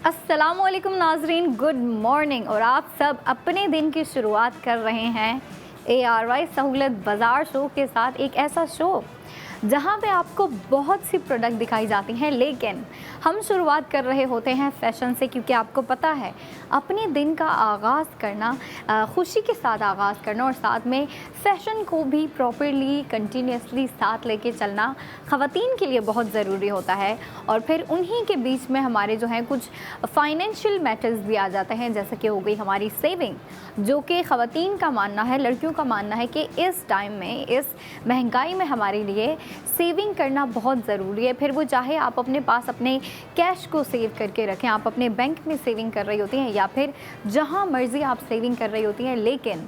अस्सलामुअलैकुम नाजरीन, good morning. और आप सब अपने दिन की शुरुआत कर रहे हैं ARY सहूलत बाज़ार शो के साथ। एक ऐसा शो जहां पे आपको बहुत सी प्रोडक्ट दिखाई जाती हैं, लेकिन हम शुरुआत कर रहे होते हैं फैशन से, क्योंकि आपको पता है अपने दिन का आगाज़ करना, खुशी के साथ आगाज़ करना और साथ में फ़ैशन को भी प्रॉपरली कंटिन्यूसली साथ लेके चलना ख़वातीन के लिए बहुत ज़रूरी होता है। और फिर उन्हीं के बीच में हमारे जो हैं कुछ फाइनेंशियल मैटर्स भी आ जाते हैं, जैसे कि हो गई हमारी सेविंग, जो कि ख़वातीन का मानना है, लड़कियों का मानना है कि इस टाइम में, इस महंगाई में हमारे लिए सेविंग करना बहुत ज़रूरी है। फिर वो चाहे आप अपने पास अपने कैश को सेव करके रखें, आप अपने बैंक में सेविंग कर रही होती हैं या फिर जहाँ मर्ज़ी आप सेविंग कर रही होती हैं, लेकिन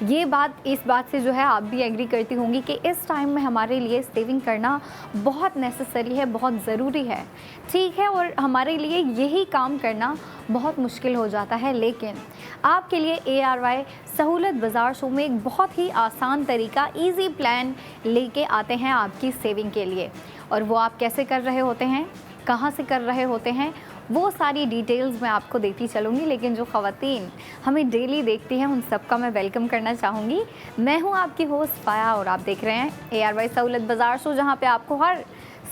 ये बात, इस बात से जो है आप भी एग्री करती होंगी कि इस टाइम में हमारे लिए सेविंग करना बहुत नेसेसरी है, बहुत ज़रूरी है, ठीक है। और हमारे लिए यही काम करना बहुत मुश्किल हो जाता है, लेकिन आपके लिए ARY सहूलत बाज़ार शो में एक बहुत ही आसान तरीका, इजी प्लान लेके आते हैं आपकी सेविंग के लिए। और वो आप कैसे कर रहे होते हैं, कहाँ से कर रहे होते हैं, वो सारी डिटेल्स मैं आपको देती चलूँगी। लेकिन जो ख़वातीन हमें डेली देखती हैं, उन सबका मैं वेलकम करना चाहूँगी। मैं हूँ आपकी होस्ट फ़ाया और आप देख रहे हैं ARY सहूलत बाज़ार शो, जहाँ पे आपको हर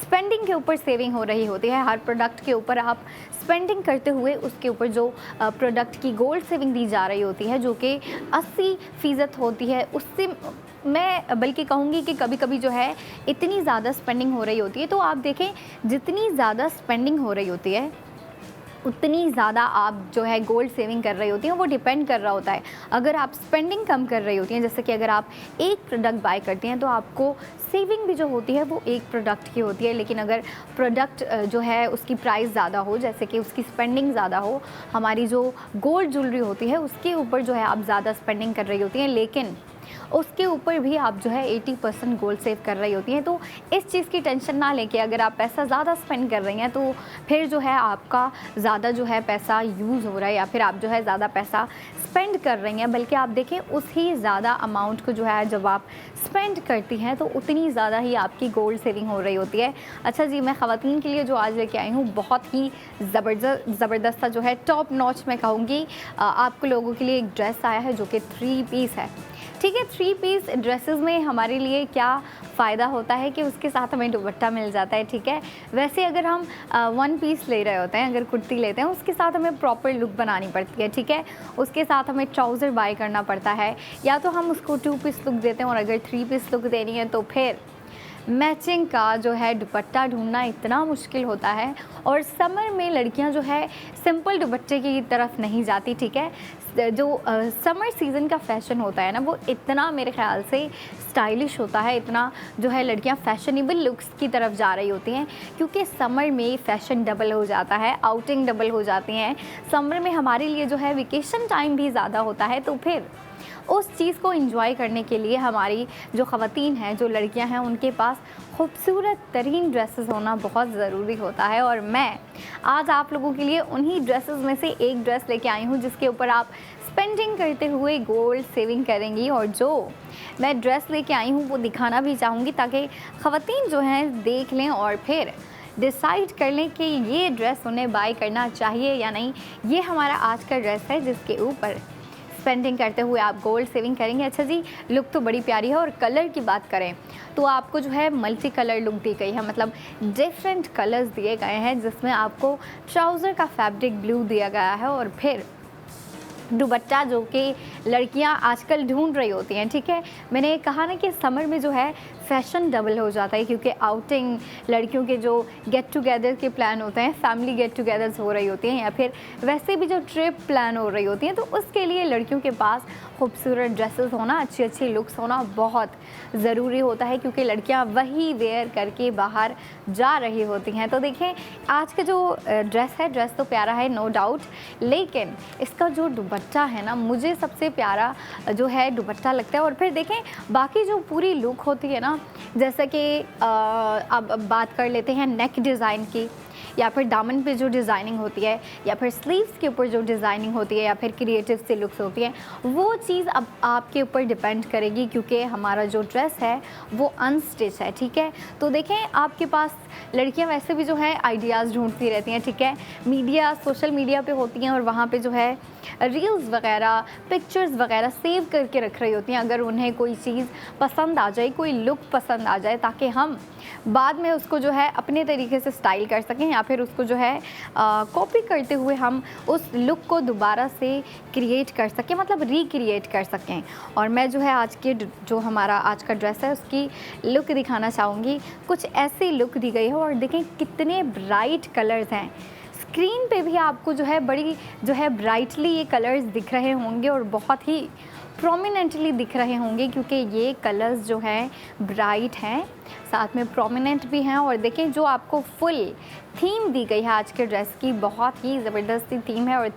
स्पेंडिंग के ऊपर सेविंग हो रही होती है, हर प्रोडक्ट के ऊपर आप स्पेंडिंग करते हुए उसके ऊपर जो प्रोडक्ट की गोल्ड सेविंग दी जा रही होती है, जो कि 80% होती है, उससे मैं बल्कि कहूँगी कि कभी कभी जो है इतनी ज़्यादा स्पेंडिंग हो रही होती है। तो आप देखें, जितनी ज़्यादा स्पेंडिंग हो रही होती है उतनी ज़्यादा आप जो है गोल्ड सेविंग कर रही होती हैं, वो डिपेंड कर रहा होता है। अगर आप स्पेंडिंग कम कर रही होती हैं, जैसे कि अगर आप एक प्रोडक्ट बाय करती हैं, तो आपको सेविंग भी जो होती है वो एक प्रोडक्ट की होती है। लेकिन अगर प्रोडक्ट जो है उसकी प्राइस ज़्यादा हो, जैसे कि उसकी स्पेंडिंग ज़्यादा हो, हमारी जो गोल्ड ज्वेलरी होती है उसके ऊपर जो है आप ज़्यादा स्पेंडिंग कर रही होती हैं, लेकिन उसके ऊपर भी आप जो है 80% गोल्ड सेव कर रही होती हैं। तो इस चीज़ की टेंशन ना लेके, अगर आप पैसा ज़्यादा स्पेंड कर रही हैं तो फिर जो है आपका ज़्यादा जो है पैसा यूज़ हो रहा है, या फिर आप जो है ज़्यादा पैसा स्पेंड कर रही हैं, बल्कि आप देखें उसी ज़्यादा अमाउंट को जो है जब आप स्पेंड करती हैं तो उतनी ज़्यादा ही आपकी गोल्ड सेविंग हो रही होती है। अच्छा जी, मैं ख़वातीन के लिए जो आज लेके आई हूँ, बहुत ही ज़बरदस्त जो है, टॉप नॉच मैं कहूँगी, आपको लोगों के लिए एक ड्रेस आया है जो कि 3 पीस है, ठीक है। 3 पीस ड्रेसेस में हमारे लिए क्या फ़ायदा होता है कि उसके साथ हमें दुपट्टा मिल जाता है, ठीक है। वैसे अगर हम 1 पीस ले रहे होते हैं, अगर कुर्ती लेते हैं, उसके साथ हमें प्रॉपर लुक बनानी पड़ती है, ठीक है। उसके साथ हमें ट्राउज़र बाय करना पड़ता है, या तो हम उसको 2 पीस लुक देते हैं, और अगर 3 पीस लुक देनी है तो फिर मैचिंग का जो है दुपट्टा ढूंढना इतना मुश्किल होता है। और समर में लड़कियां जो है सिंपल दुपट्टे की तरफ नहीं जाती, ठीक है। जो समर सीज़न का फ़ैशन होता है ना, वो इतना मेरे ख़्याल से स्टाइलिश होता है, इतना जो है लड़कियां फैशनेबल लुक्स की तरफ जा रही होती हैं, क्योंकि समर में फ़ैशन डबल हो जाता है, आउटिंग डबल हो जाती हैं। समर में हमारे लिए जो है वेकेशन टाइम भी ज़्यादा होता है, तो फिर उस चीज़ को एंजॉय करने के लिए हमारी जो ख़वातीन हैं, जो लड़कियां हैं, उनके पास खूबसूरत तरीन ड्रेसेस होना बहुत ज़रूरी होता है। और मैं आज आप लोगों के लिए उन्हीं ड्रेसेस में से एक ड्रेस लेके आई हूँ, जिसके ऊपर आप स्पेंडिंग करते हुए गोल्ड सेविंग करेंगी। और जो मैं ड्रेस लेके आई हूँ वो दिखाना भी चाहूँगी, ताकि ख़वातीन जो हैं देख लें और फिर डिसाइड कर लें कि ये ड्रेस उन्हें बाय करना चाहिए या नहीं। ये हमारा आज का ड्रेस है, जिसके ऊपर स्पेंडिंग करते हुए आप गोल्ड सेविंग करेंगे। अच्छा जी, लुक तो बड़ी प्यारी है। और कलर की बात करें तो आपको जो है मल्टी कलर लुक दी गई है, मतलब डिफरेंट कलर्स दिए गए हैं, जिसमें आपको ट्राउज़र का फैब्रिक ब्लू दिया गया है, और फिर दुपट्टा जो कि लड़कियां आजकल ढूंढ रही होती हैं, ठीक है। मैंने कहा ना कि समर में जो है फ़ैशन डबल हो जाता है, क्योंकि आउटिंग, लड़कियों के जो गेट टुगेदर के प्लान होते हैं, फैमिली गेट टुगेदर्स हो रही होती हैं, या फिर वैसे भी जो ट्रिप प्लान हो रही होती हैं, तो उसके लिए लड़कियों के पास खूबसूरत ड्रेसेस होना, अच्छी अच्छी लुक्स होना बहुत ज़रूरी होता है, क्योंकि लड़कियां वही वेयर करके बाहर जा रही होती हैं। तो देखें, आज का जो ड्रेस है, ड्रेस तो प्यारा है नो डाउट, लेकिन इसका जो दुपट्टा है ना, मुझे सबसे प्यारा जो है दुपट्टा लगता है। और फिर देखें बाकी जो पूरी लुक होती है ना, जैसा कि अब बात कर लेते हैं नेक डिज़ाइन की। या फिर दामन पे जो डिज़ाइनिंग होती है, या फिर स्लीव्स के ऊपर जो डिज़ाइनिंग होती है, या फिर क्रिएटिव से लुक्स होती है, वो चीज़ अब आपके ऊपर डिपेंड करेगी, क्योंकि हमारा जो ड्रेस है वो अनस्टिच है, ठीक है। तो देखें, आपके पास लड़कियां वैसे भी जो है आइडियाज़ ढूंढती रहती हैं, ठीक है। मीडिया, सोशल मीडिया पे होती हैं और वहाँ पे जो है रील्स वगैरह, पिक्चर्स वगैरह सेव करके रख रही होती हैं, अगर उन्हें कोई चीज़ पसंद आ जाए, कोई लुक पसंद आ जाए, ताकि हम बाद में उसको जो है अपने तरीके से स्टाइल कर सकें, या फिर उसको जो है कॉपी करते हुए हम उस लुक को दोबारा से क्रिएट कर सकें, मतलब रिक्रिएट कर सकें। और मैं जो है आज के जो हमारा आज का ड्रेस है उसकी लुक दिखाना चाहूँगी। कुछ ऐसी लुक दी गई है और देखें कितने ब्राइट कलर्स हैं। स्क्रीन पे भी आपको जो है बड़ी जो है ब्राइटली ये कलर्स दिख रहे होंगे और बहुत ही प्रोमिनेंटली दिख रहे होंगे, क्योंकि ये कलर्स जो हैं ब्राइट हैं, साथ में प्रोमिनेंट भी हैं। और देखें, जो आपको फुल थीम दी गई है आज के ड्रेस की, बहुत ही ज़बरदस्त थीम है। और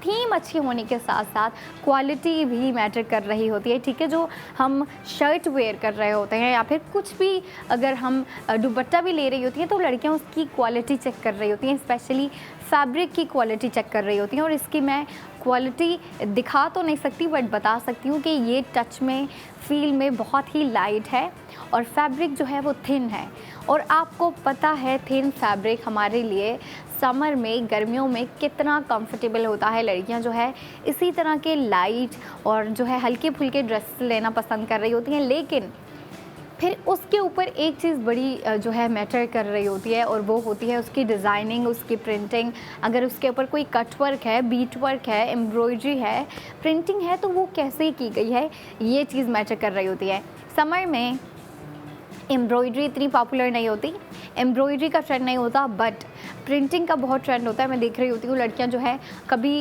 थीम अच्छी होने के साथ साथ क्वालिटी भी मैटर कर रही होती है, ठीक है। जो हम शर्ट वेयर कर रहे होते हैं, या फिर कुछ भी अगर हम दुपट्टा भी ले रही होती हैं, तो लड़कियां उसकी क्वालिटी चेक कर रही होती हैं, स्पेशली फैब्रिक की क्वालिटी चेक कर रही होती हैं। और इसकी मैं क्वालिटी दिखा तो नहीं सकती, बट बता सकती हूँ कि ये टच में, फील में बहुत ही लाइट है, और फैब्रिक जो है वो थिन है। और आपको पता है थिन फैब्रिक हमारे लिए समर में, गर्मियों में कितना कंफर्टेबल होता है। लड़कियां जो है इसी तरह के लाइट और जो है हल्के फुल्के ड्रेस लेना पसंद कर रही होती हैं, लेकिन फिर उसके ऊपर एक चीज़ बड़ी जो है मैटर कर रही होती है, और वो होती है उसकी डिज़ाइनिंग, उसकी प्रिंटिंग। अगर उसके ऊपर कोई कट वर्क है, बीट वर्क है, एम्ब्रॉयडरी है, प्रिंटिंग है, तो वो कैसे की गई है, ये चीज़ मैटर कर रही होती है। समर में एम्ब्रॉयडरी इतनी पॉपुलर नहीं होती, एम्ब्रॉयडरी का ट्रेंड नहीं होता, बट प्रिंटिंग का बहुत ट्रेंड होता है। मैं देख रही होती हूँ लड़कियां जो है कभी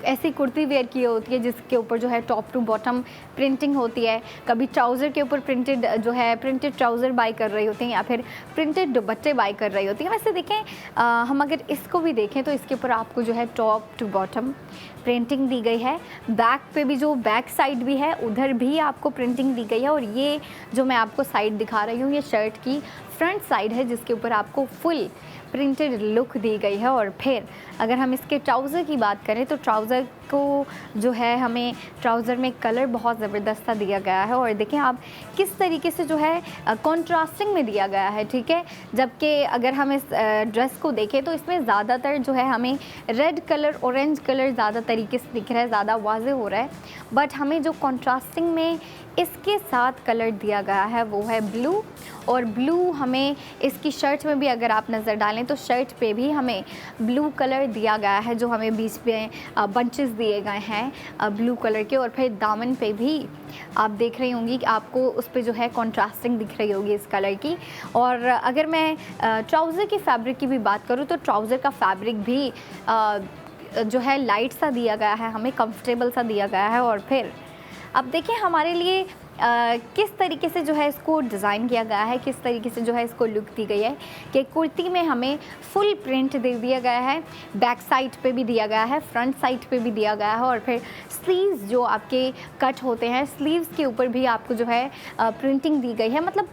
ऐसी कुर्ती वेयर की होती है जिसके ऊपर जो है टॉप टू बॉटम प्रिंटिंग होती है, कभी ट्राउज़र के ऊपर प्रिंटेड जो है प्रिंटेड ट्राउज़र बाय कर रही होती हैं, या फिर प्रिंटेड दुपट्टे बाय कर रही होती हैं। वैसे देखें, हम अगर इसको भी देखें तो इसके ऊपर आपको जो है टॉप टू बॉटम प्रिंटिंग दी गई है। बैक पे भी, जो बैक साइड भी है, उधर भी आपको प्रिंटिंग दी गई है। और ये जो मैं आपको साइड दिखा रही हूँ, ये शर्ट की फ्रंट साइड है, जिसके ऊपर आपको फुल प्रिंटेड लुक दी गई है। और फिर अगर हम इसके ट्राउज़र की बात करें, तो ट्राउज़र को जो है हमें ट्राउज़र में कलर बहुत ज़बरदस्त सा दिया गया है, और देखें आप किस तरीके से जो है कॉन्ट्रास्टिंग में दिया गया है, ठीक है। जबकि अगर हम इस ड्रेस को देखें तो इसमें ज़्यादातर जो है हमें रेड कलर, ऑरेंज कलर ज़्यादा तरीके से दिख रहा है, ज़्यादा वाज़ेह हो रहा है। बट हमें जो कॉन्ट्रास्टिंग में इसके साथ कलर दिया गया है वो है ब्लू। और ब्लू हमें इसकी शर्ट में भी अगर आप नज़र डालें तो शर्ट पे भी हमें ब्लू कलर दिया गया है, जो हमें बीच में बंचेस दिए गए हैं ब्लू कलर के। और फिर दामन पे भी आप देख रही होंगी कि आपको उस पे जो है कॉन्ट्रास्टिंग दिख रही होगी इस कलर की। और अगर मैं ट्राउज़र की फैब्रिक की भी बात करूँ तो ट्राउज़र का फैब्रिक भी जो है लाइट सा दिया गया है, हमें कंफर्टेबल सा दिया गया है। और फिर अब देखिए हमारे लिए किस तरीके से जो है इसको डिज़ाइन किया गया है, किस तरीके से जो है इसको लुक दी गई है कि कुर्ती में हमें फुल प्रिंट दे दिया गया है, बैक साइड पे भी दिया गया है, फ्रंट साइड पे भी दिया गया है। और फिर स्लीव्स जो आपके कट होते हैं, स्लीव्स के ऊपर भी आपको जो है प्रिंटिंग दी गई है, मतलब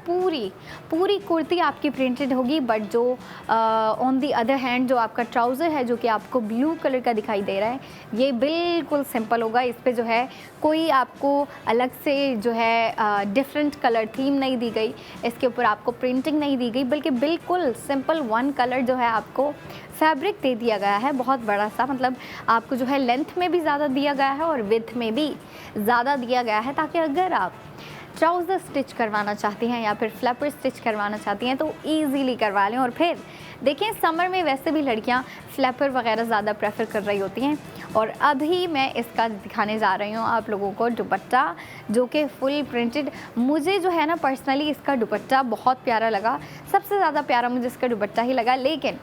पूरी कुर्ती आपकी प्रिंटेड होगी। बट जो ऑन दी अदर हैंड जो आपका ट्राउज़र है, जो कि आपको ब्लू कलर का दिखाई दे रहा है, ये बिल्कुल सिंपल होगा। इस पर जो है कोई आपको अलग से जो है डिफरेंट कलर थीम नहीं दी गई, इसके ऊपर आपको प्रिंटिंग नहीं दी गई, बल्कि बिल्कुल सिंपल वन कलर जो है आपको फैब्रिक दे दिया गया है, बहुत बड़ा सा। मतलब आपको जो है लेंथ में भी ज़्यादा दिया गया है और विड्थ में भी ज़्यादा दिया गया है, ताकि अगर आप ट्राउज़र स्टिच करवाना चाहती हैं या फिर फ्लैपर स्टिच करवाना चाहती हैं तो ईज़िली करवा लें। और फिर देखिए समर में वैसे भी लड़कियां फ्लैपर वगैरह ज़्यादा प्रेफर कर रही होती हैं। और अभी मैं इसका दिखाने जा रही हूँ आप लोगों को दुपट्टा, जो कि फुल प्रिंटेड। मुझे जो है ना पर्सनली इसका दुपट्टा बहुत प्यारा लगा, सबसे ज़्यादा प्यारा मुझे इसका दुपट्टा ही लगा। लेकिन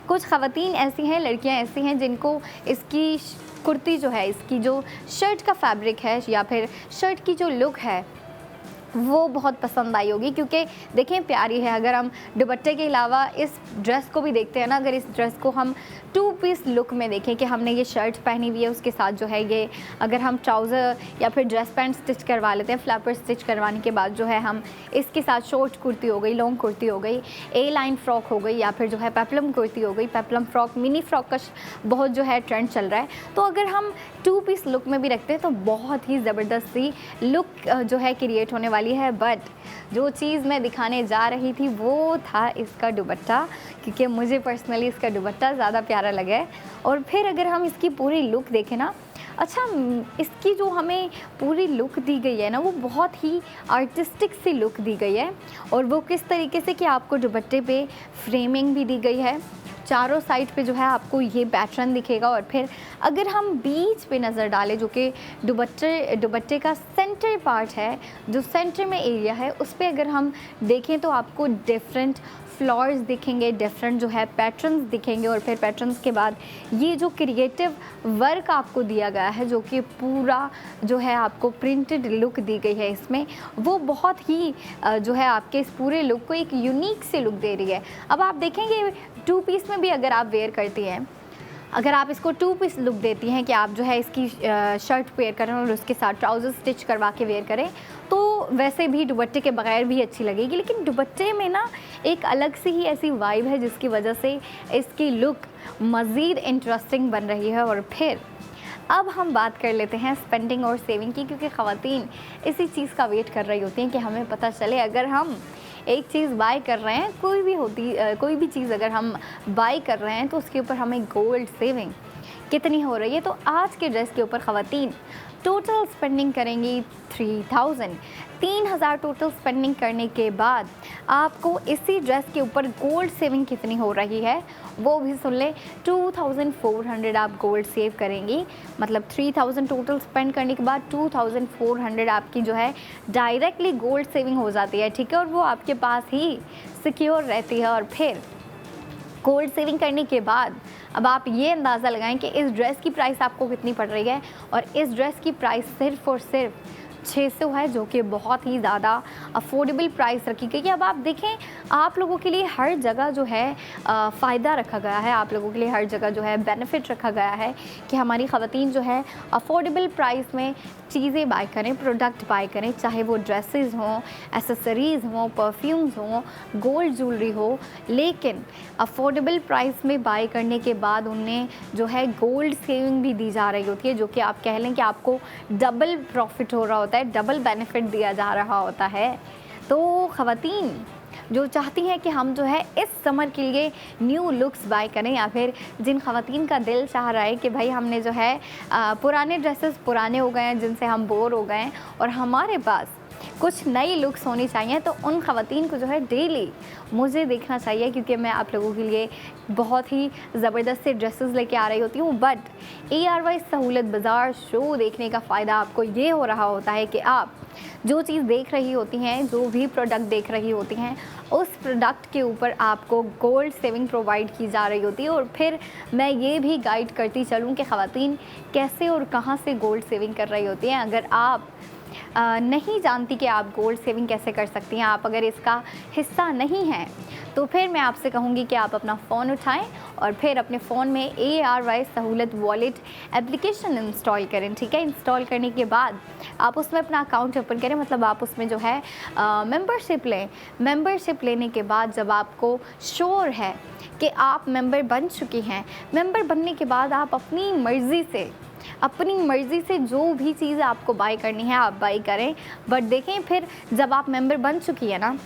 कुछ ख़वातीन ऐसी हैं, लड़कियाँ ऐसी हैं जिनको इसकी कुर्ती जो है, इसकी जो शर्ट का फैब्रिक है या फिर शर्ट की जो लुक है वो बहुत पसंद आई होगी, क्योंकि देखें प्यारी है। अगर हम दुपट्टे के अलावा इस ड्रेस को भी देखते हैं ना, अगर इस ड्रेस को हम टू पीस लुक में देखें कि हमने ये शर्ट पहनी हुई है, उसके साथ जो है ये अगर हम ट्राउज़र या फिर ड्रेस पैंट स्टिच करवा लेते हैं, फ्लैपर स्टिच करवाने के बाद जो है हम इसके साथ शॉर्ट कुर्ती हो गई, लॉन्ग कुर्ती हो गई, ए लाइन फ्रॉक हो गई, या फिर जो है पेपलम कुर्ती हो गई, पेपलम फ्रॉक, मिनी फ्रॉक का बहुत जो है ट्रेंड चल रहा है। तो अगर हम टू पीस लुक में भी रखते हैं तो बहुत ही ज़बरदस्त सी लुक जो है क्रिएट होने वाली है। बट जो चीज़ मैं दिखाने जा रही थी वो था इसका दुपट्टा, क्योंकि मुझे पर्सनली इसका दुपट्टा ज़्यादा प्यारा लगा है। और फिर अगर हम इसकी पूरी लुक देखें ना, अच्छा इसकी जो हमें पूरी लुक दी गई है ना, वो बहुत ही आर्टिस्टिक सी लुक दी गई है। और वो किस तरीके से कि आपको दुपट्टे पे फ्रेमिंग भी दी गई है, चारों साइड पे जो है आपको ये पैटर्न दिखेगा। और फिर अगर हम बीच पे नज़र डालें, जो कि दुपट्टे का सेंटर पार्ट है, जो सेंटर में एरिया है, उस पर अगर हम देखें तो आपको डिफरेंट फ्लावर्स दिखेंगे, डिफरेंट जो है पैटर्न्स दिखेंगे। और फिर पैटर्न्स के बाद ये जो क्रिएटिव वर्क आपको दिया गया है, जो कि पूरा जो है आपको प्रिंटेड लुक दी गई है इसमें, वो बहुत ही जो है आपके इस पूरे लुक को एक यूनिक से लुक दे रही है। अब आप देखेंगे टू पीस में भी अगर आप वेयर करती हैं, अगर आप इसको टू पीस लुक देती हैं कि आप जो है इसकी शर्ट वेयर करें और उसके साथ ट्राउज़र स्टिच करवा के वेयर करें, तो वैसे भी दुपट्टे के बगैर भी अच्छी लगेगी। लेकिन दुपट्टे में ना एक अलग सी ही ऐसी वाइब है जिसकी वजह से इसकी लुक मज़ीद इंटरेस्टिंग बन रही है। और फिर अब हम बात कर लेते हैं स्पेंडिंग और सेविंग की, क्योंकि ख़वातीन इसी चीज़ का वेट कर रही होती हैं कि हमें पता चले अगर हम एक चीज़ बाय कर रहे हैं, कोई भी चीज़ अगर हम बाय कर रहे हैं तो उसके ऊपर हमें गोल्ड सेविंग कितनी हो रही है। तो आज के ड्रेस के ऊपर ख़वातीन टोटल स्पेंडिंग करेंगी 3,000 टोटल स्पेंडिंग करने के बाद आपको इसी ड्रेस के ऊपर गोल्ड सेविंग कितनी हो रही है वो भी सुन ले। 2,400 आप गोल्ड सेव करेंगी, मतलब 3,000 टोटल स्पेंड करने के बाद 2,400 आपकी जो है डायरेक्टली गोल्ड सेविंग हो जाती है, ठीक है। और वो आपके पास ही सिक्योर रहती है। और फिर गोल्ड सेविंग करने के बाद अब आप ये अंदाज़ा लगाएं कि इस ड्रेस की प्राइस आपको कितनी पड़ रही है। और इस ड्रेस की प्राइस सिर्फ़ और सिर्फ 600 है, जो कि बहुत ही ज़्यादा अफोर्डेबल प्राइस रखी गई है। अब आप देखें, आप लोगों के लिए हर जगह जो है फ़ायदा रखा गया है, आप लोगों के लिए हर जगह जो है बेनिफिट रखा गया है कि हमारी ख़वातीन जो है अफोर्डेबल प्राइस में चीज़ें बाय करें, प्रोडक्ट बाय करें, चाहे वो ड्रेसेस हों, एसेसरीज़ हों, परफ्यूम्स हों, गोल्ड ज्वेलरी हो, लेकिन अफोर्डेबल प्राइस में बाय करने के बाद उन्हें जो है गोल्ड सेविंग भी दी जा रही होती है, जो कि आप कह लें कि आपको डबल प्रॉफिट हो रहा होता है, डबल बेनिफिट दिया जा रहा होता है। तो ख़वातीन जो चाहती हैं कि हम जो है इस समर के लिए न्यू लुक्स बाय करें, या फिर जिन ख़वातीन का दिल चाह रहा है कि भाई हमने जो है पुराने ड्रेसेस पुराने हो गए हैं जिनसे हम बोर हो गए हैं और हमारे पास कुछ नई लुक्स होनी चाहिए, तो उन ख़वातीन को जो है डेली मुझे देखना चाहिए, क्योंकि मैं आप लोगों के लिए बहुत ही ज़बरदस्त से ड्रेसेस लेके आ रही होती हूँ। बट ARY सहूलत बाज़ार शो देखने का फ़ायदा आपको ये हो रहा होता है कि आप जो चीज़ देख रही होती हैं, जो भी प्रोडक्ट देख रही होती हैं, उस प्रोडक्ट के ऊपर आपको गोल्ड सेविंग प्रोवाइड की जा रही होती है। और फिर मैं ये भी गाइड करती चलूँ कि ख़वातीन कैसे और कहाँ से गोल्ड सेविंग कर रही होती हैं। अगर आप नहीं जानती कि आप गोल्ड सेविंग कैसे कर सकती हैं, आप अगर इसका हिस्सा नहीं हैं, तो फिर मैं आपसे कहूँगी कि आप अपना फ़ोन उठाएं और फिर अपने फ़ोन में ARY सहूलत वॉलेट एप्लीकेशन इंस्टॉल करें, ठीक है। इंस्टॉल करने के बाद आप उसमें अपना अकाउंट ओपन करें, मतलब आप उसमें जो है मेंबरशिप लें। मेंबरशिप लेने के बाद जब आपको श्योर है कि आप मेंबर बन चुकी हैं, मेंबर बनने के बाद आप अपनी मर्ज़ी से जो भी चीज़ आपको बाय करनी है आप बाय करें। बट देखें, फिर जब आप मेंबर बन चुकी है ना,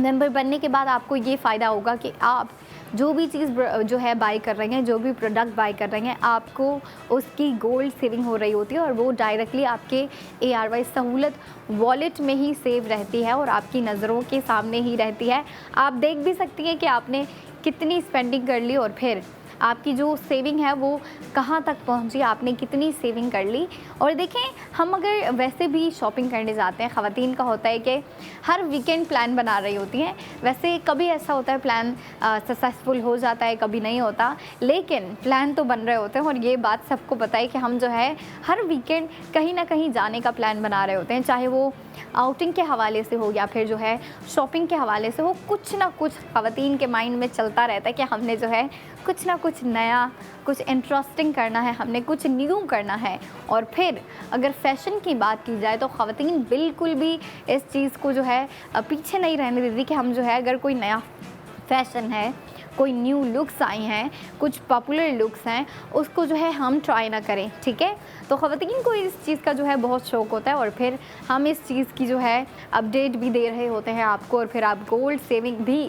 मेंबर बनने के बाद आपको ये फ़ायदा होगा कि आप जो भी चीज़ जो है बाय कर रहे हैं, जो भी प्रोडक्ट बाय कर रहे हैं, आपको उसकी गोल्ड सेविंग हो रही होती है और वो डायरेक्टली आपके ARY सहूलत वॉलेट में ही सेव रहती है और आपकी नज़रों के सामने ही रहती है। आप देख भी सकती हैं कि आपने कितनी स्पेंडिंग कर ली और फिर आपकी जो सेविंग है वो कहाँ तक पहुँची, आपने कितनी सेविंग कर ली। और देखें, हम अगर वैसे भी शॉपिंग करने जाते हैं, ख़वातीन का होता है कि हर वीकेंड प्लान बना रही होती हैं। वैसे कभी ऐसा होता है प्लान सक्सेसफुल हो जाता है, कभी नहीं होता, लेकिन प्लान तो बन रहे होते हैं। और ये बात सबको पता है कि हम जो है हर वीकेंड कहीं ना कहीं जाने का प्लान बना रहे होते हैं, चाहे वो आउटिंग के हवाले से हो या फिर जो है शॉपिंग के हवाले से हो। कुछ ना कुछ ख़वातीन के माइंड में चलता रहता है कि हमने जो है कुछ ना कुछ कुछ नया, कुछ इंटरेस्टिंग करना है, हमने कुछ न्यू करना है। और फिर अगर फैशन की बात की जाए तो ख़वातीन बिल्कुल भी इस चीज़ को जो है पीछे नहीं रहने देती कि हम जो है अगर कोई नया फैशन है, कोई न्यू लुक्स आई हैं, कुछ पॉपुलर लुक्स हैं, उसको जो है हम ट्राई ना करें, ठीक है। तो ख़वातीन को इस चीज़ का जो है बहुत शौक़ होता है और फिर हम इस चीज़ की जो है अपडेट भी दे रहे होते हैं आपको, और फिर आप गोल्ड सेविंग भी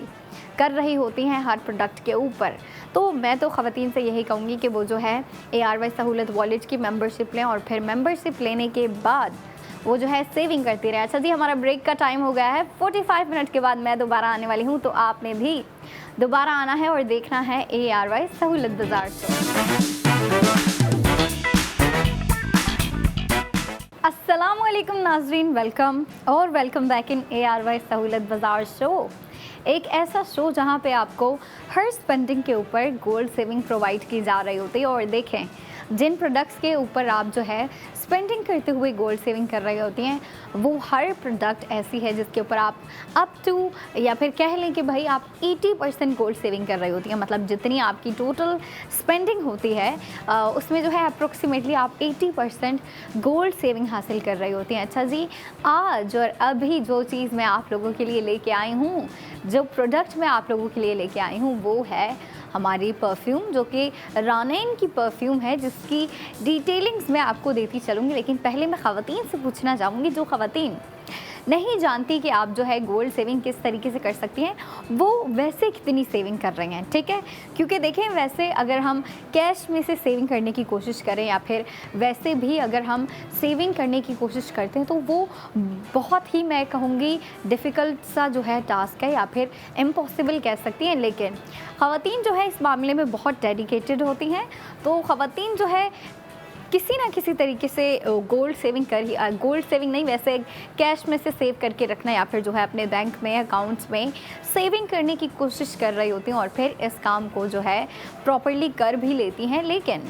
कर रही होती हैं हर प्रोडक्ट के ऊपर। तो मैं तो ख़वातीन से यही कहूँगी कि वो जो है ARY सहूलत वॉलेट की मेंबरशिप लें और फिर मेंबरशिप लेने के बाद वो जो है सेविंग करती रहे। अच्छा जी, हमारा ब्रेक का टाइम हो गया है। 45 मिनट के बाद मैं दोबारा आने वाली हूँ, तो आपने भी दोबारा आना है और देखना है ARY सहूलत बाज़ार शो। अस्सलामुअलैकुम नाज़रीन, वेलकम बैक इन ARY सहूलत बाज़ार शो। एक ऐसा शो जहाँ पे आपको हर स्पेंडिंग के ऊपर गोल्ड सेविंग प्रोवाइड की जा रही होती है। और देखें, जिन प्रोडक्ट्स के ऊपर आप जो है स्पेंडिंग करते हुए गोल्ड सेविंग कर रही होती हैं, वो हर प्रोडक्ट ऐसी है जिसके ऊपर आप अप टू, या फिर कह लें कि भाई आप 80% गोल्ड सेविंग कर रही होती हैं। मतलब जितनी आपकी टोटल स्पेंडिंग होती है उसमें जो है अप्रोक्सीमेटली आप 80% गोल्ड सेविंग हासिल कर रही होती हैं। अच्छा जी, आज और अभी जो चीज़ मैं आप लोगों के लिए लेके आई हूँ, जो प्रोडक्ट मैं आप लोगों के लिए लेके आई हूँ, वो है हमारी परफ्यूम, जो कि रानैन की परफ्यूम है, जिसकी डिटेलिंग्स मैं आपको देती चलूँगी। लेकिन पहले मैं ख़वातीन से पूछना चाहूँगी, जो ख़वातीन नहीं जानती कि आप जो है गोल्ड सेविंग किस तरीके से कर सकती हैं, वो वैसे कितनी सेविंग कर रही हैं, ठीक है। क्योंकि देखें, वैसे अगर हम कैश में से सेविंग करने की कोशिश करें या फिर वैसे भी अगर हम सेविंग करने की कोशिश करते हैं, तो वो बहुत ही, मैं कहूँगी, डिफ़िकल्ट सा जो है टास्क है, या फिर इम्पॉसिबल कह सकती हैं। लेकिन ख़वातीन जो है इस मामले में बहुत डेडिकेटेड होती हैं। तो ख़वातीन जो है किसी ना किसी तरीके से गोल्ड सेविंग नहीं, वैसे कैश में से सेव करके रखना या फिर जो है अपने बैंक में, अकाउंट्स में सेविंग करने की कोशिश कर रही होती हैं और फिर इस काम को जो है प्रॉपर्ली कर भी लेती हैं। लेकिन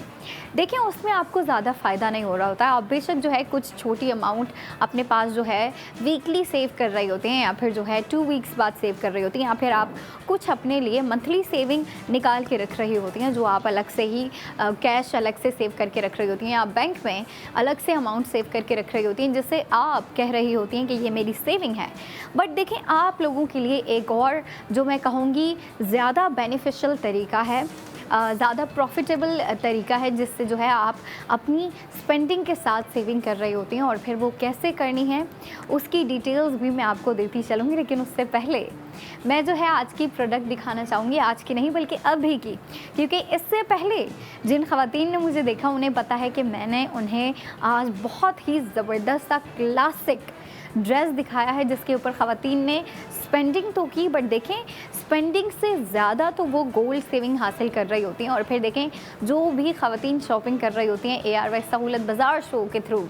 देखें, उसमें आपको ज़्यादा फ़ायदा नहीं हो रहा होता है। आप बेशक जो है कुछ छोटी अमाउंट अपने पास जो है वीकली सेव कर रही होती हैं, या फिर जो है 2 वीक्स बाद सेव कर रही होती हैं, या फिर आप कुछ अपने लिए मंथली सेविंग निकाल के रख रही होती हैं, जो आप अलग से ही कैश अलग से सेव करके रख रही होती हैं, आप बैंक में अलग से अमाउंट सेव करके रख रही होती हैं, जिससे आप कह रही होती हैं कि ये मेरी सेविंग है। बट देखें, आप लोगों के लिए एक और जो मैं कहूँगी ज़्यादा बेनिफिशियल तरीका है, ज़्यादा प्रॉफिटेबल तरीका है, जिससे जो है आप अपनी स्पेंडिंग के साथ सेविंग कर रही होती हैं। और फिर वो कैसे करनी है उसकी डिटेल्स भी मैं आपको देती चलूँगी। लेकिन उससे पहले मैं जो है आज की प्रोडक्ट दिखाना चाहूँगी, आज की नहीं बल्कि अभी की, क्योंकि इससे पहले जिन ख़वातीन ने मुझे देखा उन्हें पता है कि मैंने उन्हें आज बहुत ही ज़बरदस्त सा क्लासिक ड्रेस दिखाया है, जिसके ऊपर ख़वातीन ने स्पेंडिंग तो की, बट देखें स्पेंडिंग से ज़्यादा तो वो गोल्ड सेविंग हासिल कर रही होती हैं। और फिर देखें, जो भी ख़वातीन शॉपिंग कर रही होती हैं ARY सहूलत बाज़ार शो के थ्रू,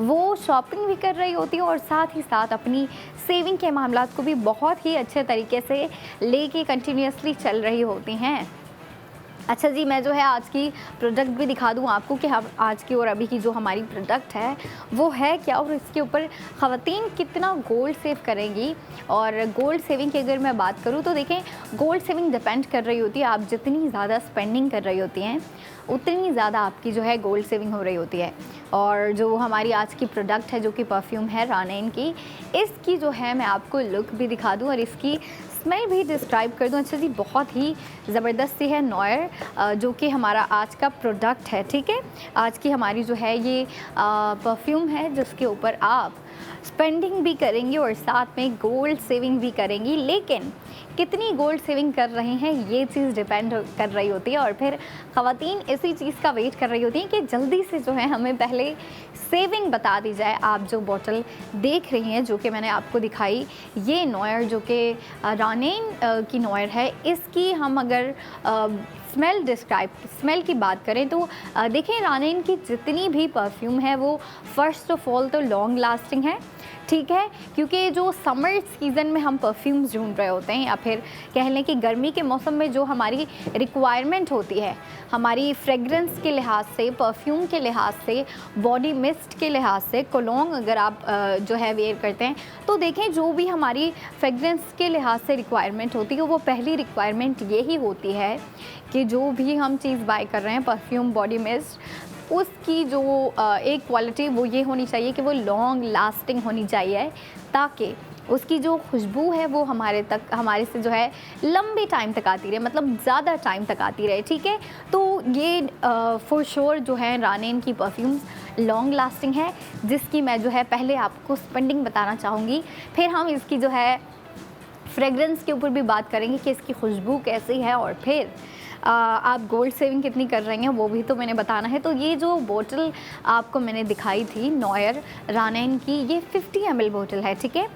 वो शॉपिंग भी कर रही होती हैं और साथ ही साथ अपनी सेविंग के मामलात को भी बहुत ही अच्छे तरीके से लेके कंटिन्यूसली चल रही होती हैं। अच्छा जी, मैं जो है आज की प्रोडक्ट भी दिखा दूँ आपको कि हम आज की और अभी की जो हमारी प्रोडक्ट है वो है क्या, और इसके ऊपर ख़वातीन कितना गोल्ड सेव करेंगी। और गोल्ड सेविंग की अगर मैं बात करूँ तो देखें, गोल्ड सेविंग डिपेंड कर रही होती है, आप जितनी ज़्यादा स्पेंडिंग कर रही होती हैं उतनी ज़्यादा आपकी जो है गोल्ड सेविंग हो रही होती है। और जो हमारी आज की प्रोडक्ट है, जो कि परफ्यूम है रानैन की, इसकी जो है मैं आपको लुक भी दिखा दूँ और इसकी स्मेल भी डिस्क्राइब कर दूँ। अच्छा जी, बहुत ही ज़बरदस्त सी है नॉयर, जो कि हमारा आज का प्रोडक्ट है, ठीक है। आज की हमारी जो है ये परफ्यूम है, जिसके ऊपर आप स्पेंडिंग भी करेंगी और साथ में गोल्ड सेविंग भी करेंगी। लेकिन कितनी गोल्ड सेविंग कर रहे हैं ये चीज़ डिपेंड कर रही होती है। और फिर ख़वातीन इसी चीज़ का वेट कर रही होती हैं कि जल्दी से जो है हमें पहले सेविंग बता दी जाए। आप जो बॉटल देख रही हैं, जो कि मैंने आपको दिखाई, ये नॉयर जो कि रानैन की नॉयर है, इसकी हम अगर स्मेल की बात करें तो देखें, रानैन की जितनी भी परफ्यूम है वो फ़र्स्ट ऑफ ऑल तो लॉन्ग लास्टिंग है, ठीक है, क्योंकि जो समर सीज़न में हम परफ्यूम्स ढूंढ रहे होते हैं या फिर कह लें कि गर्मी के मौसम में जो हमारी रिक्वायरमेंट होती है हमारी फ्रेगरेंस के लिहाज से, परफ्यूम के लिहाज से, बॉडी मिस्ट के लिहाज से, कोलोंग अगर आप जो है वेयर करते हैं तो देखें जो भी हमारी फ्रेगरेंस के लिहाज से रिक्वायरमेंट होती है वो पहली रिक्वायरमेंट यही होती है कि जो भी हम चीज़ बाय कर रहे हैं परफ्यूम, बॉडी मिस्ट, उसकी जो एक क्वालिटी वो ये होनी चाहिए कि वो लॉन्ग लास्टिंग होनी चाहिए ताकि उसकी जो खुशबू है वो हमारे से जो है लंबे टाइम तक आती रहे, मतलब ज़्यादा टाइम तक आती रहे। ठीक है, तो ये फॉर श्योर जो है रानेन की परफ्यूम्स लॉन्ग लास्टिंग है, जिसकी मैं जो है पहले आपको स्पेंडिंग बताना चाहूँगी, फिर हम इसकी जो है फ्रेगरेंस के ऊपर भी बात करेंगे कि इसकी खुशबू कैसी है, और फिर आप गोल्ड सेविंग कितनी कर रहे हैं वो भी तो मैंने बताना है। तो ये जो बोतल आपको मैंने दिखाई थी नॉयर रानेन की, ये 50 ml बोतल है। ठीक है,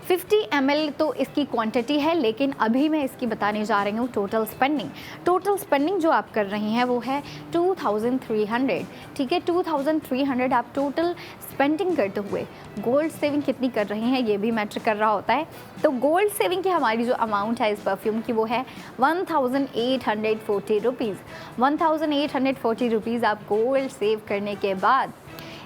50 ml तो इसकी क्वांटिटी है, लेकिन अभी मैं इसकी बताने जा रही हूँ टोटल स्पेंडिंग। टोटल स्पेंडिंग जो आप कर रही हैं वो है 2300। ठीक है, 2300 आप टोटल स्पेंडिंग करते हुए गोल्ड सेविंग कितनी कर रही हैं ये भी मैटर कर रहा होता है। तो गोल्ड सेविंग की हमारी जो अमाउंट है इस परफ्यूम की वो है 1840 रुपीज़। 1840 रुपीज़ आप गोल्ड सेव करने के बाद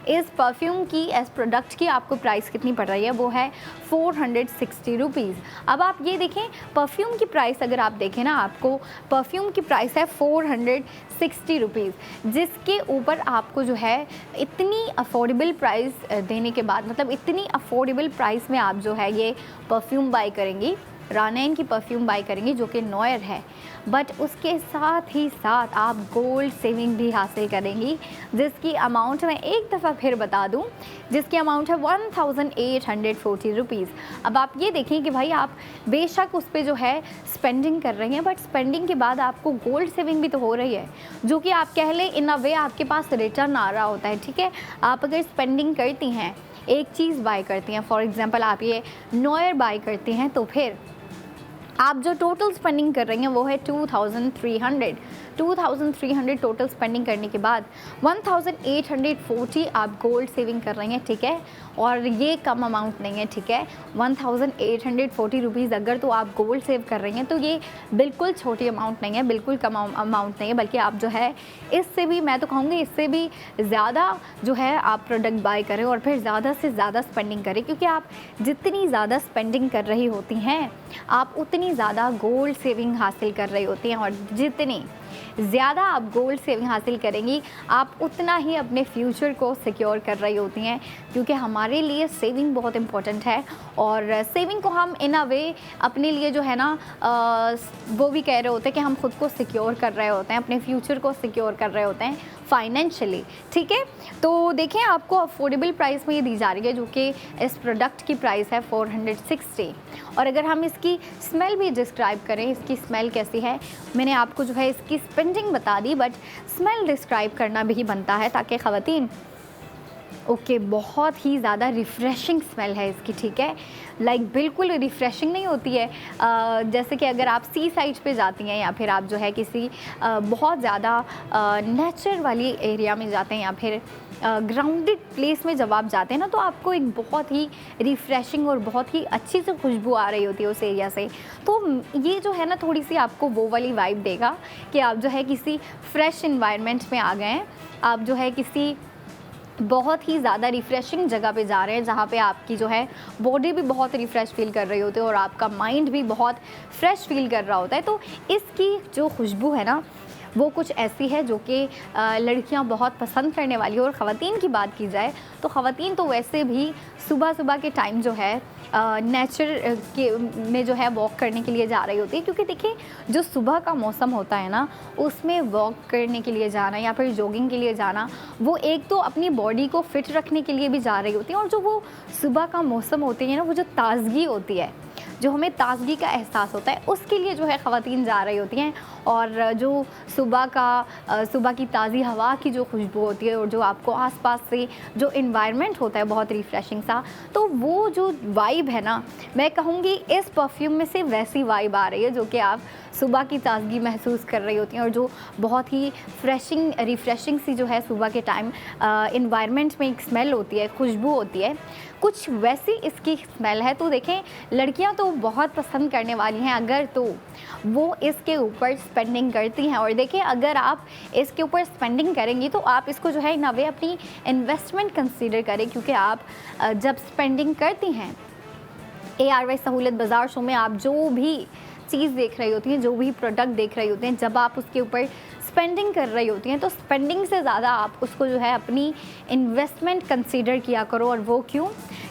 इस परफ्यूम की एज प्रोडक्ट की आपको प्राइस कितनी पड़ रही है वो है 460 रुपीज़। अब आप ये देखें परफ्यूम की प्राइस, अगर आप देखें ना, आपको परफ्यूम की प्राइस है 460 रुपीज़, जिसके ऊपर आपको जो है इतनी अफोर्डेबल प्राइस देने के बाद, मतलब इतनी अफोर्डेबल प्राइस में आप जो है ये परफ्यूम बाई करेंगी, रानेन की परफ्यूम बाई करेंगी जो कि नॉयर है, बट उसके साथ ही साथ आप गोल्ड सेविंग भी हासिल करेंगी, जिसकी अमाउंट मैं एक दफ़ा फिर बता दूं, जिसकी अमाउंट है 1840 रुपीज़। अब आप ये देखें कि भाई आप बेशक उस पर जो है स्पेंडिंग कर रही हैं, बट स्पेंडिंग के बाद आपको गोल्ड सेविंग भी तो हो रही है, जो कि आप कह लें इन अ वे आपके पास रिटर्न आ रहा होता है। ठीक है, आप अगर स्पेंडिंग करती हैं, एक चीज़ बाय करती हैं, फॉर एग्ज़ाम्पल आप ये नॉयर बाय करती हैं, तो फिर आप जो टोटल स्पेंडिंग कर रही हैं वो है 2300 टोटल स्पेंडिंग करने के बाद 1840 आप गोल्ड सेविंग कर रही हैं। ठीक है, और ये कम अमाउंट नहीं है। ठीक है, 1840 रुपीज़ अगर तो आप गोल्ड सेव कर रही हैं तो ये बिल्कुल छोटी अमाउंट नहीं है, बिल्कुल कम अमाउंट नहीं है, बल्कि आप जो है इससे भी, मैं तो कहूँगी इससे भी ज़्यादा जो है आप प्रोडक्ट बाय करें और फिर ज़्यादा से ज़्यादा स्पेंडिंग करें, क्योंकि आप जितनी ज़्यादा स्पेंडिंग कर रही होती हैं आप उतनी ज़्यादा गोल्ड सेविंग हासिल कर रही होती हैं, और जितनी ज़्यादा आप गोल्ड सेविंग हासिल करेंगी आप उतना ही अपने फ्यूचर को सिक्योर कर रही होती हैं, क्योंकि हमारे लिए सेविंग बहुत इम्पोर्टेंट है। और सेविंग को हम इन अ वे अपने लिए जो है ना वो भी कह रहे होते हैं कि हम खुद को सिक्योर कर रहे होते हैं, अपने फ्यूचर को सिक्योर कर रहे होते हैं फाइनेंशियली। ठीक है, तो देखें आपको अफोर्डेबल प्राइस में ये दी जा रही है, जो कि इस प्रोडक्ट की प्राइस है 460। और अगर हम इसकी स्मेल भी डिस्क्राइब करें, इसकी स्मेल कैसी है, मैंने आपको जो है इसकी स्पेंडिंग बता दी, बट स्मेल डिस्क्राइब करना भी बनता है ताकि ख़वातीन ओके बहुत ही ज़्यादा रिफ़्रेशिंग स्मेल है इसकी। ठीक है, लाइक बिल्कुल रिफ़्रेशिंग नहीं होती है, जैसे कि अगर आप सी साइड पे जाती हैं या फिर आप जो है किसी बहुत ज़्यादा नेचर वाली एरिया में जाते हैं या फिर ग्राउंडेड प्लेस में जब आप जाते हैं ना, तो आपको एक बहुत ही रिफ़्रेशिंग और बहुत ही अच्छी सी खुशबू आ रही होती है उस एरिया से। तो ये जो है ना थोड़ी सी आपको वो वाली वाइब देगा कि आप जो है किसी फ्रेश इन्वायरमेंट में आ गए हैं, आप जो है किसी बहुत ही ज़्यादा रिफ़्रेशिंग जगह पे जा रहे हैं, जहाँ पे आपकी जो है बॉडी भी बहुत रिफ़्रेश फील कर रही होती है और आपका माइंड भी बहुत फ्रेश फील कर रहा होता है। तो इसकी जो खुशबू है ना वो कुछ ऐसी है जो कि लड़कियां बहुत पसंद करने वाली है। और ख़वातीन की बात की जाए तो ख़वातीन तो वैसे भी सुबह सुबह के टाइम जो है नेचर के में जो है वॉक करने के लिए जा रही होती है, क्योंकि देखिए जो सुबह का मौसम होता है ना उसमें वॉक करने के लिए जाना या फिर जॉगिंग के लिए जाना, वो एक तो अपनी बॉडी को फिट रखने के लिए भी जा रही होती है, और जो वो सुबह का मौसम होती है ना, वो जो ताज़गी होती है, जो हमें ताज़गी का एहसास होता है, उसके लिए जो है ख़वातीन जा रही होती हैं। और जो सुबह की ताज़ी हवा की जो खुशबू होती है और जो आपको आसपास से जो इन्वायरमेंट होता है बहुत रिफ़्रेशिंग सा, तो वो जो वाइब वाइब है ना, मैं कहूँगी इस परफ्यूम में से वैसी वाइब आ रही है जो कि आप सुबह की ताज़गी महसूस कर रही होती हैं और जो बहुत ही रिफ़्रेशिंग सी जो है सुबह के टाइम एनवायरनमेंट में एक स्मेल होती है, खुशबू होती है, कुछ वैसी इसकी स्मेल है। तो देखें, लड़कियां तो बहुत पसंद करने वाली हैं अगर तो वो इसके ऊपर स्पेंडिंग करती हैं। और देखें, अगर आप इसके ऊपर स्पेंडिंग करेंगी तो आप इसको जो है इन अ वे अपनी इन्वेस्टमेंट कंसीडर करें, क्योंकि आप जब स्पेंडिंग करती हैं ARY सहूलत बाज़ार शो में, आप जो भी चीज़ देख रही होती हैं, जो भी प्रोडक्ट देख रही होती हैं, जब आप उसके ऊपर स्पेंडिंग कर रही होती हैं तो स्पेंडिंग से ज़्यादा आप उसको जो है अपनी इन्वेस्टमेंट कंसीडर किया करो। और वो क्यों?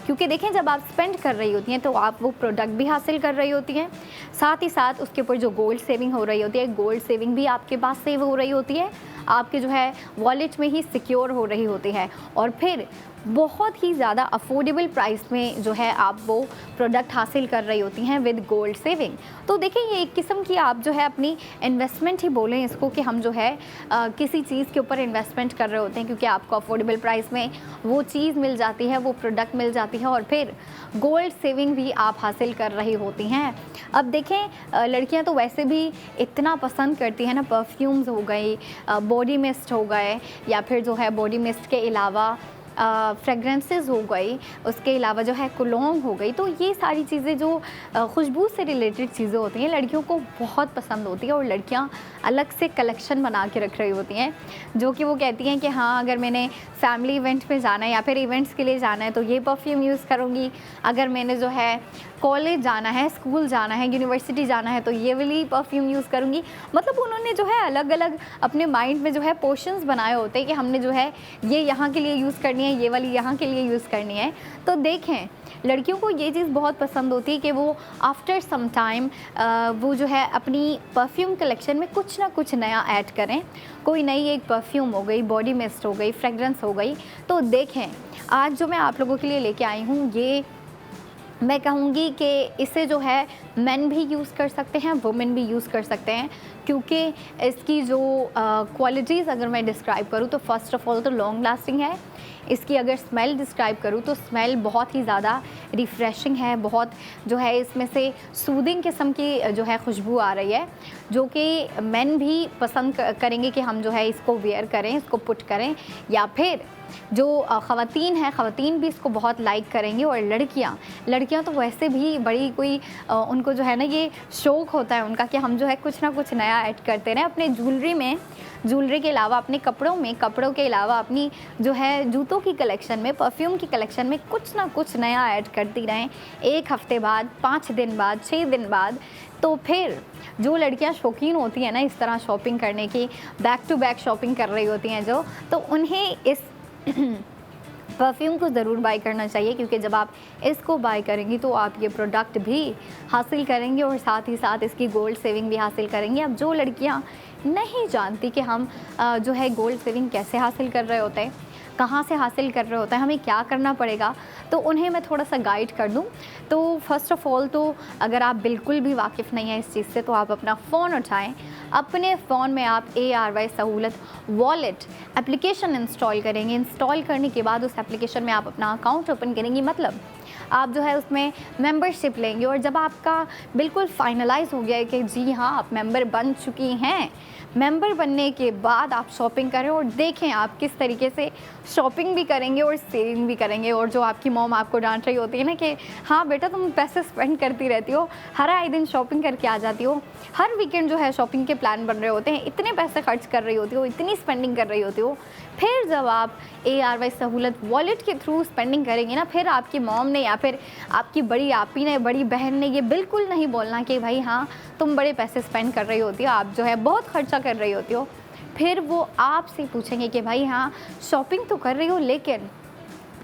क्योंकि देखें, जब आप स्पेंड कर रही होती हैं तो आप वो प्रोडक्ट भी हासिल कर रही होती हैं, साथ ही साथ उसके ऊपर जो गोल्ड सेविंग हो रही होती है, गोल्ड सेविंग भी आपके पास सेव हो रही होती है, आपके जो है वॉलेट में ही सिक्योर हो रही होती है, और फिर बहुत ही ज़्यादा अफोर्डेबल प्राइस में जो है आप वो प्रोडक्ट हासिल कर रही होती हैं विद गोल्ड सेविंग। तो देखिए, ये एक किस्म की आप जो है अपनी इन्वेस्टमेंट ही बोलें इसको, कि हम जो है किसी चीज़ के ऊपर इन्वेस्टमेंट कर रहे होते हैं, क्योंकि आपको अफोर्डेबल प्राइस में वो चीज़ मिल जाती है, वो प्रोडक्ट मिल जाती है, और फिर गोल्ड सेविंग भी आप हासिल कर रही होती हैं। अब देखें, लड़कियां तो वैसे भी इतना पसंद करती हैं ना, परफ्यूम्स हो गई, बॉडी मिस्ट हो गए, या फिर जो है बॉडी मिस्ट के अलावा फ्रेगरेंसेस हो गई, उसके अलावा जो है कोलोंग हो गई। तो ये सारी चीज़ें जो खुशबू से रिलेटेड चीज़ें होती हैं लड़कियों को बहुत पसंद होती है, और लड़कियां अलग से कलेक्शन बना के रख रही होती हैं, जो कि वो कहती हैं कि हाँ, अगर मैंने फैमिली इवेंट में जाना है या फिर इवेंट्स के लिए जाना है तो ये परफ्यूम यूज़ करूँगी, अगर मैंने जो है कॉलेज जाना है, स्कूल जाना है, यूनिवर्सिटी जाना है तो ये वाली परफ्यूम यूज़ करूँगी। मतलब उन्होंने जो है अलग अलग अपने माइंड में जो है पोर्शंस बनाए होते हैं कि हमने जो है ये यहाँ के लिए यूज़ करनी है, ये वाली यहाँ के लिए यूज़ करनी है। तो देखें, लड़कियों को ये चीज़ बहुत पसंद होती है कि वो आफ्टर सम टाइम वो जो है अपनी परफ्यूम कलेक्शन में कुछ ना कुछ नया ऐड करें। कोई नई एक परफ्यूम हो गई, बॉडी मिस्ट हो गई, फ्रेगरेंस हो गई। तो देखें, आज जो मैं आप लोगों के लिए लेके आई हूँ, ये मैं कहूँगी कि इसे जो है मेन भी यूज़ कर सकते हैं, वुमेन भी यूज़ कर सकते हैं, क्योंकि इसकी जो क्वालिटीज़ अगर मैं डिस्क्राइब करूँ तो फ़र्स्ट ऑफ़ ऑल तो लॉन्ग लास्टिंग है। इसकी अगर स्मेल डिस्क्राइब करूँ तो स्मेल बहुत ही ज़्यादा रिफ़्रेशिंग है, बहुत जो है इसमें से सूदिंग किस्म की जो है खुशबू आ रही है, जो कि मेन भी पसंद करेंगे कि हम जो है इसको वेयर करें, इसको पुट करें, या फिर जो ख़वातीन हैं, ख़वातीन भी इसको बहुत लाइक करेंगी। और लड़कियां तो वैसे भी बड़ी कोई उनको जो है ना ये शौक़ होता है उनका कि हम जो है कुछ ना कुछ नया ऐड करते रहें अपने ज्वेलरी में, ज्वेलरी के अलावा अपने कपड़ों में, कपड़ों के अलावा अपनी जो है जूतों की कलेक्शन में, परफ्यूम की कलेक्शन में कुछ ना कुछ नया ऐड करती रहें। 1 हफ़्ते बाद, 5 दिन बाद, 6 दिन बाद, तो फिर जो लड़कियां शौकीन होती हैं ना इस तरह शॉपिंग करने की, बैक टू बैक शॉपिंग कर रही होती हैं जो, तो उन्हें इस परफ्यूम को ज़रूर बाय करना चाहिए, क्योंकि जब आप इसको बाय करेंगी तो आप ये प्रोडक्ट भी हासिल करेंगे और साथ ही साथ इसकी गोल्ड सेविंग भी हासिल करेंगे। अब जो लड़कियां नहीं जानती कि हम जो है गोल्ड सेविंग कैसे हासिल कर रहे होते हैं, कहाँ से हासिल कर रहे होते हैं, हमें क्या करना पड़ेगा, तो उन्हें मैं थोड़ा सा गाइड कर दूं। तो फ़र्स्ट ऑफ़ ऑल तो अगर आप बिल्कुल भी वाकिफ़ नहीं हैं इस चीज़ से, तो आप अपना फ़ोन उठाएं, अपने फ़ोन में आप ARY सहूलत वॉलेट एप्लीकेशन इंस्टॉल करेंगे। इंस्टॉल करने के बाद उस एप्लीकेशन में आप अपना अकाउंट ओपन करेंगी, मतलब आप जो है उसमें मेंबरशिप लेंगे। और जब आपका बिल्कुल फाइनलाइज़ हो गया है कि जी हाँ आप मेंबर बन चुकी हैं, मेंबर बनने के बाद आप शॉपिंग करें और देखें आप किस तरीके से शॉपिंग भी करेंगे और सेविंग भी करेंगे। और जो आपकी मॉम आपको डांट रही होती है ना कि हाँ बेटा तुम पैसे स्पेंड करती रहती हो, हर आए दिन शॉपिंग करके आ जाती हो, हर वीकेंड जो है शॉपिंग के प्लान बन रहे होते हैं, इतने पैसे खर्च कर रही होती हो, इतनी स्पेंडिंग कर रही होती हो, फिर जब आप ARY सहूलत वॉलेट के थ्रू स्पेंडिंग करेंगे ना, फिर आपकी मॉम ने या फिर आपकी बड़ी आपी ने, बड़ी बहन ने ये बिल्कुल नहीं बोलना कि भाई हाँ तुम बड़े पैसे स्पेंड कर रही होती हो, आप जो है बहुत खर्चा कर रही होती हो। फिर वो आपसे पूछेंगे कि भाई हाँ शॉपिंग तो कर रही हो लेकिन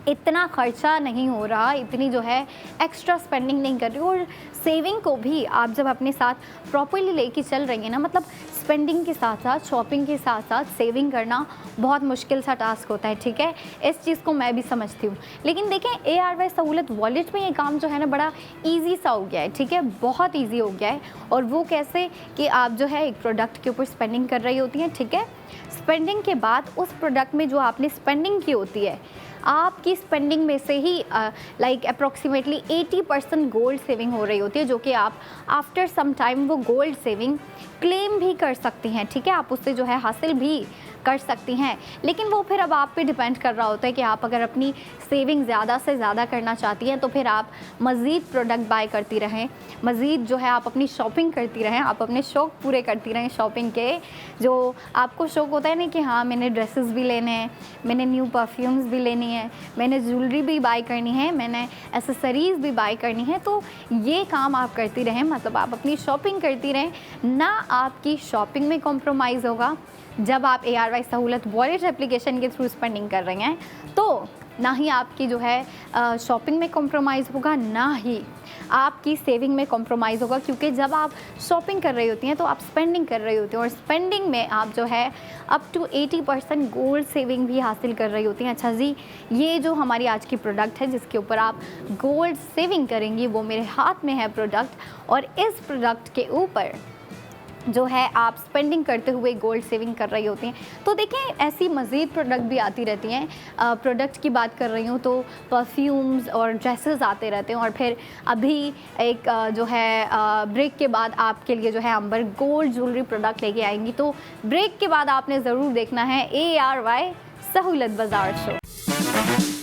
इतना खर्चा नहीं हो रहा, इतनी जो है एक्स्ट्रा स्पेंडिंग नहीं कर रही हो। और सेविंग को भी आप जब अपने साथ प्रॉपर्ली लेके चल रही हैं ना, मतलब स्पेंडिंग के साथ साथ, शॉपिंग के साथ साथ सेविंग करना बहुत मुश्किल सा टास्क होता है, ठीक है, इस चीज़ को मैं भी समझती हूँ। लेकिन देखें ARY सहूलत वॉलेट में ये काम जो है ना बड़ा ईजी सा हो गया है, ठीक है, बहुत ईजी हो गया है। और वो कैसे कि आप जो है एक प्रोडक्ट के ऊपर स्पेंडिंग कर रही होती हैं, ठीक है, स्पेंडिंग के बाद उस प्रोडक्ट में जो आपने स्पेंडिंग की होती है आपकी स्पेंडिंग में से ही लाइक अप्रॉक्सीमेटली 80% गोल्ड सेविंग हो रही होती है, जो कि आप आफ्टर सम टाइम वो गोल्ड सेविंग क्लेम भी कर सकती हैं, ठीक है, आप उससे जो है हासिल भी कर सकती हैं। लेकिन वो फिर अब आप पे डिपेंड कर रहा होता है कि आप अगर अपनी सेविंग ज़्यादा से ज़्यादा करना चाहती हैं तो फिर आप मज़ीद प्रोडक्ट बाय करती रहें, मज़ीद जो है आप अपनी शॉपिंग करती रहें, आप अपने शौक़ पूरे करती रहें शॉपिंग के। जो आपको शौक़ होता है ना कि हाँ मैंने ड्रेसेस भी लेने हैं, मैंने न्यू परफ्यूम्स भी लेनी है, मैंने ज्वेलरी भी बाय करनी है, मैंने एसेसरीज़ भी बाय करनी है, तो ये काम आप करती रहें, मतलब आप अपनी शॉपिंग करती रहें। ना आपकी शॉपिंग में कॉम्प्रोमाइज़ होगा जब आप ARY सहूलत वॉलेट एप्लीकेशन के थ्रू स्पेंडिंग कर रही हैं, तो ना ही आपकी जो है शॉपिंग में कॉम्प्रोमाइज़ होगा, ना ही आपकी सेविंग में कॉम्प्रोमाइज़ होगा, क्योंकि जब आप शॉपिंग कर रही होती हैं तो आप स्पेंडिंग कर रही होती हैं और स्पेंडिंग में आप जो है अप टू 80% गोल्ड सेविंग भी हासिल कर रही होती हैं। अच्छा जी, ये जो हमारी आज की प्रोडक्ट है जिसके ऊपर आप गोल्ड सेविंग करेंगी, वो मेरे हाथ में है प्रोडक्ट, और इस प्रोडक्ट के ऊपर जो है आप स्पेंडिंग करते हुए गोल्ड सेविंग कर रही होती हैं। तो देखें, ऐसी मज़ीद प्रोडक्ट भी आती रहती हैं। प्रोडक्ट की बात कर रही हूँ तो परफ्यूम्स और ड्रेसेस आते रहते हैं, और फिर अभी एक जो है ब्रेक के बाद आपके लिए जो है अंबर गोल्ड ज्वेलरी प्रोडक्ट लेके आएंगी। तो ब्रेक के बाद आपने ज़रूर देखना है ARY सहूलत बाज़ार शो।